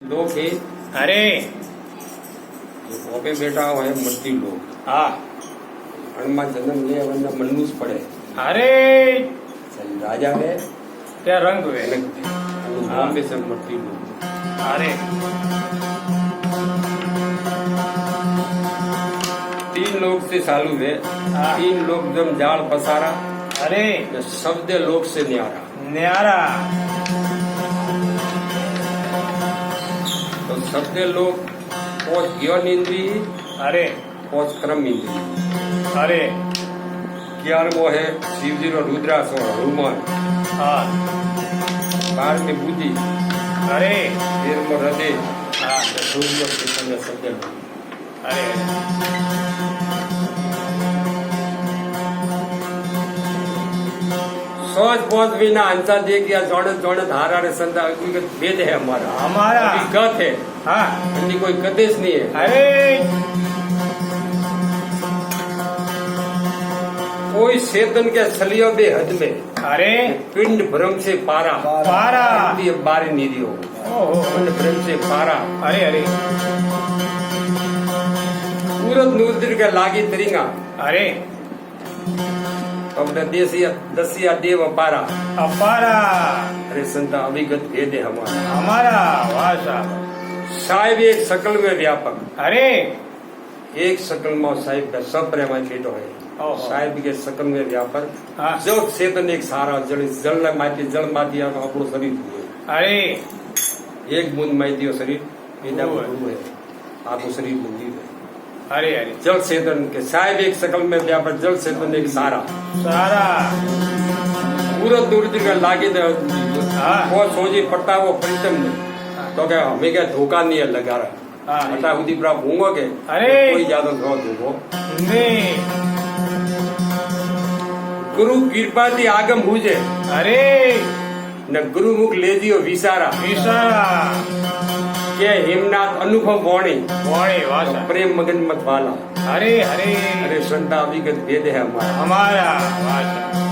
लोग है अरे पे बैठा हुआ है मट्टी लोग हाँ हनुमान जन्म ले वरना मनुष्य पड़े अरे राजा है क्या रंग हुए बॉम्बे से मट्टी लोग अरे 3 लोग से चालू है हाँ। 3 लोग जम जाल पसारा अरे शब्द लोग से न्यारा न्यारा तो शब्द लोग पहुंच ज्ञान इंद्री अरे पहुंच कर्म इंद्री अरे 11 है शिवजी रो रुद्रास और हनुमान हाँ 12 में बुद्धि अरे 13 में हृदय हाँ 16 में चेतन शब्द लोग अरे सोच पहुंच बिना अंसा दे गया जोड़े जोड़े धारा रे संता हकीकत वेद है हमारा हमारा हकीकत है हाँ अन्य कोई कदेश नहीं है अरे कोई चेतन के छलियो बेहद में अरे पिंड भ्रम से पारा पारा ये बारी नीरी हो ओहो पिंड भ्रम से पारा अरे अरे पूरत नूर के लागी तरिंगा अरे अपने देसिया दसिया देव पारा अपारा अरे संता अभिगत भेद है हमारा हमारा वाह साहब साहिब एक सकल में व्यापक अरे एक सकल में साहिब का सब प्रेम बेटो है ओहो। साहिब के सकल में व्यापक हाँ। जो चेतन एक सारा जल माती जल माती આપણું શરીર हुए अरे एक बूंद माती शरीर बिना हुए। गुरु है आखो शरीर मंदिर है अरे अरे जल चेतन के साहिब एक सकल में व्यापक जल चेतन एक सारा सारा पूरा दूर का लागे तो हाँ। वो सोजी पट्टा वो प्रीतम तो क्या हमें क्या धोखा नहीं है लगा रहा हाँ। पट्टा उदी प्राप्त होंगे के अरे। कोई ज्यादा धो धो नहीं गुरु कृपा थी आगम हुजे अरे न गुरु मुख ले दियो विसारा विशारा के हेमनाथ अनुभव वाणी वाणी वासा प्रेम मगन मत वाला अरे अरे अरे संता अभिगत भेद है हमारा हमारा वासा